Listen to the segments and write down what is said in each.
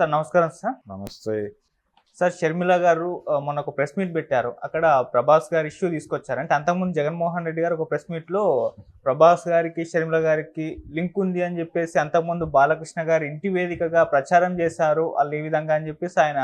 Sir నమస్కారం sir. నమస్తే. Sir Sharmila గారు మొన్న ఒక ప్రెస్ మీట్ పెట్టారు. అక్కడ ప్రభాస్ గారి ఇష్యూ తీసుకొచ్చారు. అంటే అంతకుముందు జగన్మోహన్ రెడ్డి గారు ఒక ప్రెస్ మీట్‌లో ప్రభాస్ గారికి, షర్మిల గారికి లింక్ ఉంది అని చెప్పేసి అంతకుముందు బాలకృష్ణ గారి ఇంటి వేదికగా ప్రచారం చేశారు. ఆళ్ళు ఈ విధంగా అని చెప్పేసి ఆయన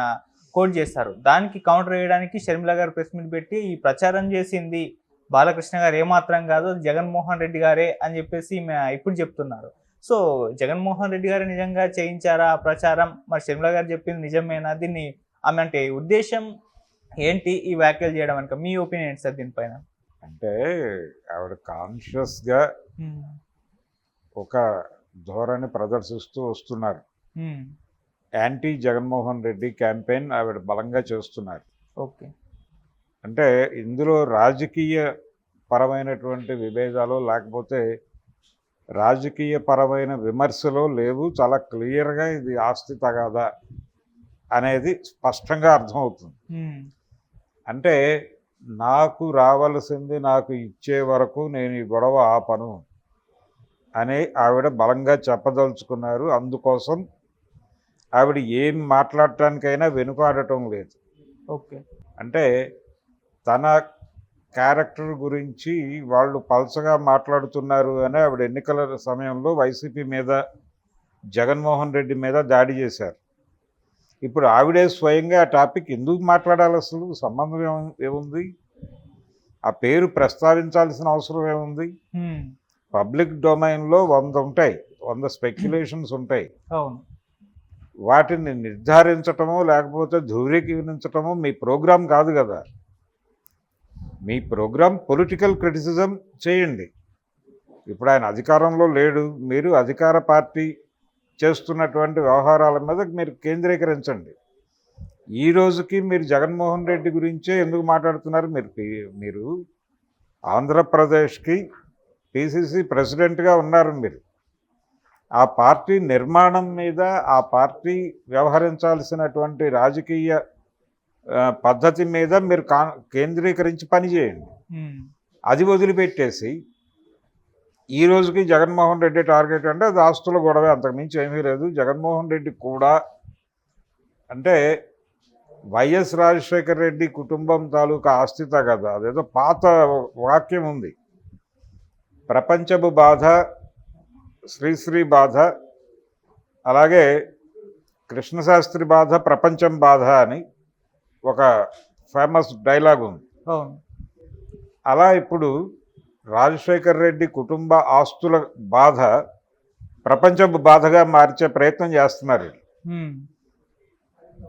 కోట్ చేశారు. దానికి కౌంటర్ వేయడానికి షర్మిల గారు ప్రెస్ మీట్ పెట్టి ఈ ప్రచారం చేసింది బాలకృష్ణ గారు ఏమాత్రం కాదు, జగన్మోహన్ రెడ్డి గారే అని చెప్పేసి ఇప్పుడు చెప్తున్నారు. సో జగన్మోహన్ రెడ్డి గారు నిజంగా చేయించారా ఆ ప్రచారం? మరి షర్మిల గారు చెప్పింది నిజమేనా? దీన్ని ఆమె అంటే ఉద్దేశం ఏంటి ఈ వ్యాఖ్యలు చేయడం వెనుక? మీ ఒపీనియన్ ఏంటి సార్ దీనిపైన? అంటే ఆవిడ కాన్షియస్‌గా ఒక ధోరణి ప్రదర్శిస్తూ వస్తున్నారు. యాంటీ జగన్మోహన్ రెడ్డి క్యాంపెయిన్ ఆవిడ బలంగా చేస్తున్నారు. ఓకే. అంటే ఇందులో రాజకీయ పరమైనటువంటి విభేదాలు లేకపోతే రాజకీయ పరమైన విమర్శలు లేవు. చాలా క్లియర్గా ఇది ఆస్తి తగాదా అనేది స్పష్టంగా అర్థమవుతుంది. అంటే నాకు రావాల్సింది నాకు ఇచ్చే వరకు నేను ఈ గొడవ ఆపను అని ఆవిడ బలంగా చెప్పదలుచుకున్నారు. అందుకోసం ఆవిడ ఏం మాట్లాడటానికైనా వెనుకాడటం లేదు. ఓకే. అంటే తన క్యారెక్టర్ గురించి వాళ్ళు పల్చగా మాట్లాడుతున్నారు అని ఆవిడ ఎన్నికల సమయంలో వైసీపీ మీద, జగన్మోహన్ రెడ్డి మీద దాడి చేశారు. ఇప్పుడు ఆవిడే స్వయంగా ఆ టాపిక్ ఎందుకు మాట్లాడాలి? అసలు సంబంధం ఏముంది? ఆ పేరు ప్రస్తావించాల్సిన అవసరం ఏముంది? పబ్లిక్ డొమైన్లో 100 ఉంటాయి, 100 స్పెక్యులేషన్స్ ఉంటాయి. అవును. వాటిని నిర్ధారించటమో లేకపోతే ధృవీకరించటమో మీ ప్రోగ్రాం కాదు కదా. మీ ప్రోగ్రాం పొలిటికల్ క్రిటిసిజం చేయండి. ఇప్పుడు ఆయన అధికారంలో లేడు, మీరు అధికార పార్టీ చేస్తున్నటువంటి వ్యవహారాల మీద మీరు కేంద్రీకరించండి. ఈ రోజుకి మీరు జగన్మోహన్ రెడ్డి గురించే ఎందుకు మాట్లాడుతున్నారు? మీరు ఆంధ్రప్రదేశ్కి పిసిసి ప్రెసిడెంట్గా ఉన్నారు. మీరు ఆ పార్టీ నిర్మాణం మీద, ఆ పార్టీ వ్యవహరించాల్సినటువంటి రాజకీయ పద్ధతి మీద మీరు కేంద్రీకరించి పనిచేయండి. అది వదిలిపెట్టేసి ఈ రోజుకి జగన్మోహన్ రెడ్డి టార్గెట్ అంటే అది ఆస్తుల గొడవే, అంతకుమించి ఏమీ లేదు. జగన్మోహన్ రెడ్డి కూడా అంటే వైఎస్ రాజశేఖర రెడ్డి కుటుంబం తాలూకా ఆస్తి తగదా. అదేదో పాత వాక్యం ఉంది, ప్రపంచపు బాధ శ్రీశ్రీ బాధ, అలాగే కృష్ణశాస్త్రి బాధ ప్రపంచం బాధ అని ఒక ఫేమస్ డైలాగ్ ఉంది. అలా ఇప్పుడు రాజశేఖర్ రెడ్డి కుటుంబ ఆస్తుల బాధ ప్రపంచపు బాధగా మార్చే ప్రయత్నం చేస్తున్నారు.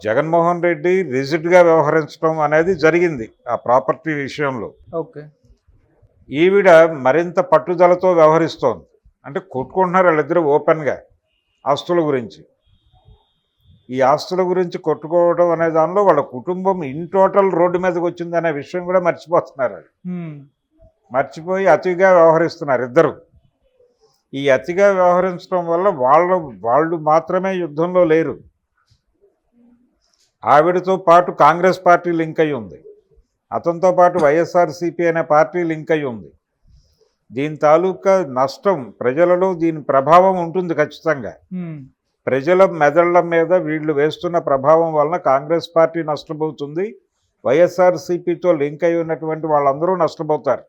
జగన్మోహన్ రెడ్డి రిజిడ్గా వ్యవహరించడం అనేది జరిగింది ఆ ప్రాపర్టీ విషయంలో. ఓకే. ఈవిడ మరింత పట్టుదలతో వ్యవహరిస్తోంది. అంటే కొట్టుకుంటున్నారు వాళ్ళిద్దరూ ఓపెన్గా ఆస్తుల గురించి. ఈ ఆస్తుల గురించి కొట్టుకోవడం అనే దానిలో వాళ్ళ కుటుంబం ఇన్ టోటల్ రోడ్డు మీదకి వచ్చిందనే విషయం కూడా మర్చిపోతున్నారు. మర్చిపోయి అతిగా వ్యవహరిస్తున్నారు ఇద్దరు. ఈ అతిగా వ్యవహరించడం వల్ల వాళ్ళు మాత్రమే యుద్ధంలో లేరు. ఆవిడతో పాటు కాంగ్రెస్ పార్టీ లింక్ అయి ఉంది, అతనితో పాటు వైఎస్ఆర్సీపీ అనే పార్టీ లింక్ అయి ఉంది. దీని తాలూకా నష్టం ప్రజలలో, దీని ప్రభావం ఉంటుంది ఖచ్చితంగా. ప్రజల మెదళ్ల మీద వీళ్ళు వేస్తున్న ప్రభావం వలన కాంగ్రెస్ పార్టీ నష్టపోతుంది, వైఎస్ఆర్సీపీతో లింక్ అయి ఉన్నటువంటి వాళ్ళందరూ నష్టపోతారు.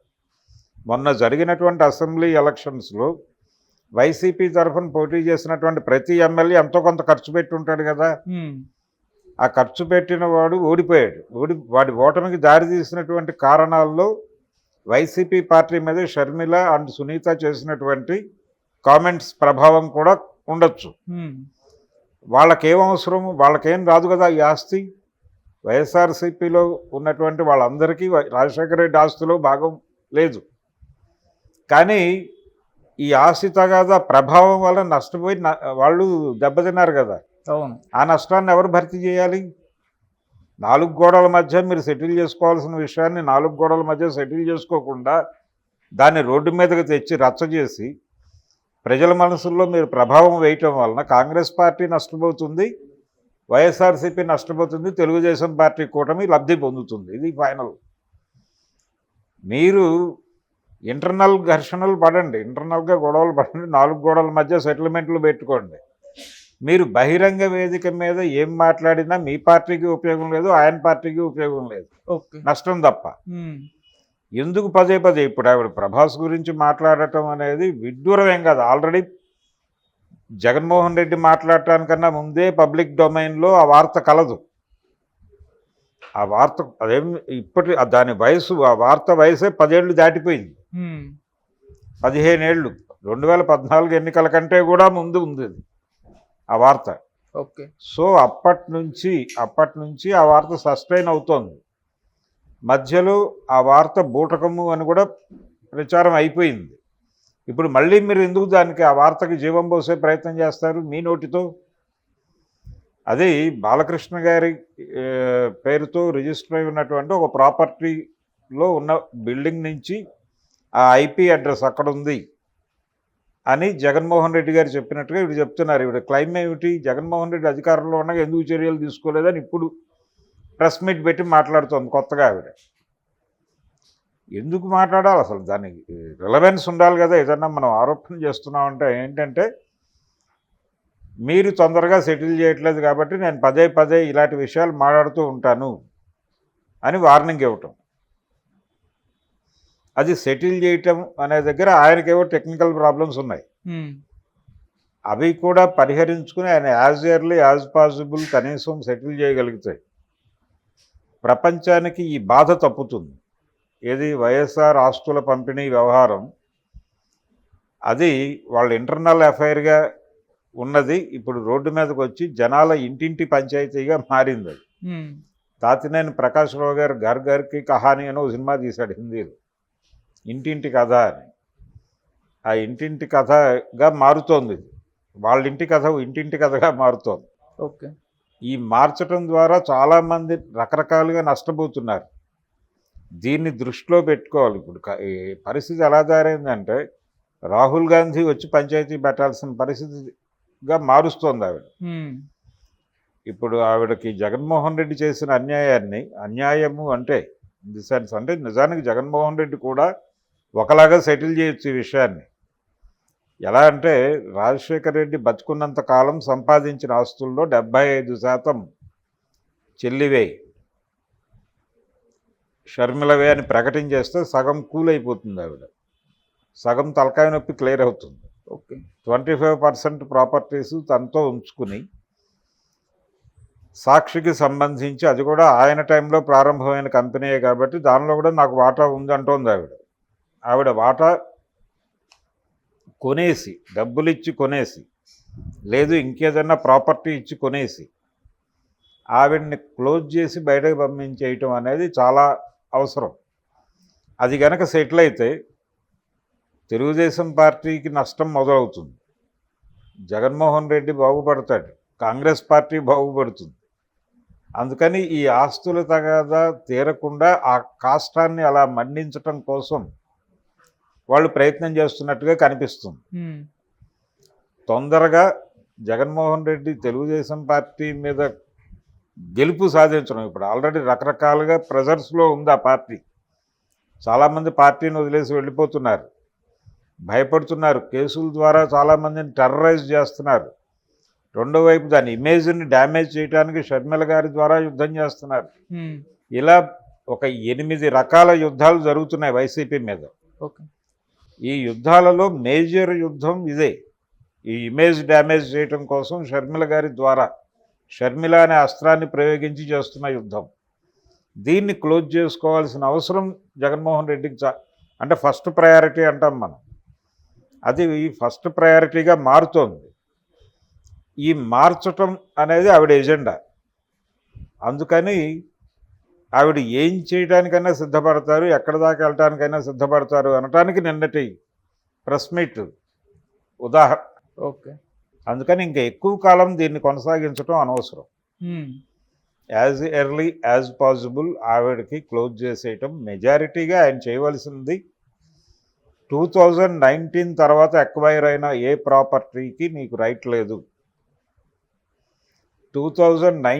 మొన్న జరిగినటువంటి అసెంబ్లీ ఎలక్షన్స్లో వైసీపీ తరఫున పోటీ చేసినటువంటి ప్రతి ఎమ్మెల్యే ఎంతో కొంత ఖర్చు పెట్టి ఉంటాడు కదా. ఆ ఖర్చు పెట్టిన వాడు ఓడిపోయాడు. వాడి ఓటమికి దారి తీసినటువంటి కారణాల్లో వైసీపీ పార్టీ మీద షర్మిల అండ్ సునీత చేసినటువంటి కామెంట్స్ ప్రభావం కూడా ఉండొచ్చు. వాళ్ళకేం అవసరం? వాళ్ళకేం రాదు కదా ఈ ఆస్తి. వైఎస్ఆర్సీపీలో ఉన్నటువంటి వాళ్ళందరికీ రాజశేఖర రెడ్డి ఆస్తిలో భాగం లేదు. కానీ ఈ ఆస్తి తగాదా ప్రభావం వల్ల నష్టపోయి వాళ్ళు దెబ్బతిన్నారు కదా. ఆ నష్టాన్ని ఎవరు భర్తీ చేయాలి? 4 గోడల మధ్య మీరు సెటిల్ చేసుకోవాల్సిన విషయాన్ని 4 గోడల మధ్య సెటిల్ చేసుకోకుండా దాన్ని రోడ్డు మీదకి తెచ్చి రచ్చ చేసి ప్రజల మనసుల్లో మీరు ప్రభావం వేయటం వలన కాంగ్రెస్ పార్టీ నష్టపోతుంది, వైఎస్ఆర్సీపీ నష్టపోతుంది, తెలుగుదేశం పార్టీ కూటమి లబ్ధి పొందుతుంది. ఇది ఫైనల్. మీరు ఇంటర్నల్ ఘర్షణలు పడండి, ఇంటర్నల్గా గొడవలు పడండి, 4 గోడల మధ్య సెటిల్మెంట్లు పెట్టుకోండి. మీరు బహిరంగ వేదిక మీద ఏం మాట్లాడినా మీ పార్టీకి ఉపయోగం లేదు, ఆయన పార్టీకి ఉపయోగం లేదు, ఓకే. నష్టం తప్ప. ఎందుకు పదే పదే ఇప్పుడు ఆవిడ ప్రభాస్ గురించి మాట్లాడటం అనేది విడ్డూరం ఏం కాదు. ఆల్రెడీ జగన్మోహన్ రెడ్డి మాట్లాడటానికన్నా ముందే పబ్లిక్ డొమైన్లో ఆ వార్త కలదు. ఆ వార్త అదేం ఇప్పటి దాని వయసు, ఆ వార్త వయసే 10 ఏళ్ళు దాటిపోయింది, 15 ఏళ్ళు. 2014 ఎన్నికల కంటే కూడా ముందు ఉంది అది ఆ వార్త. ఓకే. సో అప్పటి నుంచి ఆ వార్త సస్టైన్ అవుతోంది. మధ్యలో ఆ వార్త బూటకము అని కూడా ప్రచారం అయిపోయింది. ఇప్పుడు మళ్ళీ మీరు ఎందుకు దానికి ఆ వార్తకి జీవం పోసే ప్రయత్నం చేస్తారు మీ నోటితో? అది బాలకృష్ణ గారి పేరుతో రిజిస్టర్ అయి ఉన్నటువంటి ఒక ప్రాపర్టీలో ఉన్న బిల్డింగ్ నుంచి ఆ ఐపీ అడ్రస్ అక్కడ ఉంది అని జగన్మోహన్ రెడ్డి గారు చెప్పినట్టుగా ఇవి చెప్తున్నారు. ఇవి క్లైమ్ ఏమిటి? జగన్మోహన్ రెడ్డి అధికారంలో ఉండగా ఎందుకు చర్యలు తీసుకోలేదని ఇప్పుడు ప్రెస్ మీట్ పెట్టి మాట్లాడుతోంది కొత్తగా ఆవిడ. ఎందుకు మాట్లాడాలి అసలు? దానికి రిలవెన్స్ ఉండాలి కదా. ఏదన్నా మనం ఆరోపణ చేస్తున్నామంటే ఏంటంటే మీరు తొందరగా సెటిల్ చేయట్లేదు కాబట్టి నేను పదే పదే ఇలాంటి విషయాలు మాట్లాడుతూ ఉంటాను అని వార్నింగ్ ఇవ్వటం. అది సెటిల్ చేయటం అనే దగ్గర ఆయనకేవో టెక్నికల్ ప్రాబ్లమ్స్ ఉన్నాయి, అవి కూడా పరిహరించుకుని ఆయన యాజ్ ఎర్లీ యాజ్ పాసిబుల్ కనీసం సెటిల్ చేయగలిగితే ప్రపంచానికి ఈ బాధ తప్పుతుంది. ఏది వైఎస్ఆర్ ఆస్తుల పంపిణీ వ్యవహారం, అది వాళ్ళ ఇంటర్నల్ అఫైర్గా ఉన్నది ఇప్పుడు రోడ్డు మీదకి వచ్చి జనాల ఇంటింటి పంచాయతీగా మారింది. అది తాతినేని ప్రకాశ్రావు గారు ఘర్ ఘర్కి కహాని అని ఒక సినిమా తీశాడు హిందీలో, ఇంటింటి కథ అని. ఆ ఇంటింటి కథగా మారుతోంది. వాళ్ళ ఇంటి కథ ఇంటింటి కథగా మారుతోంది. ఓకే. ఈ మార్చడం ద్వారా చాలామంది రకరకాలుగా నష్టపోతున్నారు. దీన్ని దృష్టిలో పెట్టుకోవాలి. ఇప్పుడు ఈ పరిస్థితి ఎలా దారైందంటే రాహుల్ గాంధీ వచ్చి పంచాయతీ పెట్టాల్సిన పరిస్థితిగా మారుస్తోంది ఆవిడ. ఇప్పుడు ఆవిడకి జగన్మోహన్ రెడ్డి చేసిన అన్యాయము అంటే ఇన్ ది సెన్స్ అంటే నిజానికి జగన్మోహన్ రెడ్డి కూడా ఒకలాగా సెటిల్ చేయొచ్చు ఈ విషయాన్ని. ఎలా అంటే రాజశేఖర రెడ్డి బతుకున్నంత కాలం సంపాదించిన ఆస్తుల్లో 75% చెల్లివే, షర్మిలవే అని ప్రకటించేస్తే సగం కూల్ అయిపోతుంది ఆవిడ, సగం తలకాయ నొప్పి క్లియర్ అవుతుంది. ఓకే. 25% ప్రాపర్టీస్ తనతో ఉంచుకుని సాక్షికి సంబంధించి, అది కూడా ఆయన టైంలో ప్రారంభమైన కంపెనీయే కాబట్టి దానిలో కూడా నాకు వాటా ఉందంటోంది ఆవిడ. ఆవిడ వాటా కొనేసి, డబ్బులు ఇచ్చి కొనేసి, లేదు ఇంకేదన్నా ప్రాపర్టీ ఇచ్చి కొనేసి ఆవిడ్ని క్లోజ్ చేసి బయటకు పంపించేయటం అనేది చాలా అవసరం. అది గనక సెటిల్ అయితే తెలుగుదేశం పార్టీకి నష్టం మొదలవుతుంది, జగన్మోహన్ రెడ్డి బాగుపడతాడు, కాంగ్రెస్ పార్టీ బాగుపడుతుంది. అందుకని ఈ ఆస్తుల తగాదా తీరకుండా ఆ కాష్టాన్ని అలా మళ్లించటం కోసం వాళ్ళు ప్రయత్నం చేస్తున్నట్టుగా కనిపిస్తుంది. తొందరగా జగన్మోహన్ రెడ్డి తెలుగుదేశం పార్టీ మీద గెలుపు సాధించడం, ఇప్పుడు ఆల్రెడీ రకరకాలుగా ప్రెజర్స్లో ఉంది ఆ పార్టీ. చాలామంది పార్టీని వదిలేసి వెళ్ళిపోతున్నారు, భయపడుతున్నారు, కేసుల ద్వారా చాలామందిని టెర్రరైజ్ చేస్తున్నారు. రెండో వైపు దాని ఇమేజ్ని డ్యామేజ్ చేయడానికి షర్మిల గారి ద్వారా యుద్ధం చేస్తున్నారు. ఇలా ఒక 8 రకాల యుద్ధాలు జరుగుతున్నాయి వైసీపీ మీద. ఈ యుద్ధాలలో మేజర్ యుద్ధం ఇదే, ఈ ఇమేజ్ డ్యామేజ్ చేయటం కోసం షర్మిల గారి ద్వారా, షర్మిల అనే అస్త్రాన్ని ప్రయోగించి చేస్తున్న యుద్ధం. దీన్ని క్లోజ్ చేసుకోవాల్సిన అవసరం జగన్మోహన్ రెడ్డికి అంటే ఫస్ట్ ప్రయారిటీ అంటాం మనం, అది ఫస్ట్ ప్రయారిటీగా మారుతోంది. ఈ మార్చటం అనేది ఆవిడ ఎజెండా. అందుకని ఆవిడ ఏం చేయడానికైనా సిద్ధపడతారు, ఎక్కడి దాకా వెళ్ళటానికైనా సిద్ధపడతారు అనటానికి నిన్నటి ప్రెస్ మీట్ ఉదాహరణ. ఓకే. అందుకని ఇంకా ఎక్కువ కాలం దీన్ని కొనసాగించడం అనవసరం. యాజ్ ఎర్లీ యాజ్ పాసిబుల్ ఆవిడకి క్లోజ్ చేసేయటం మెజారిటీగా ఆయన చేయవలసింది. 2019 తర్వాత ఎక్వైర్ అయిన ఏ ప్రాపర్టీకి నీకు రైట్ లేదు. 2019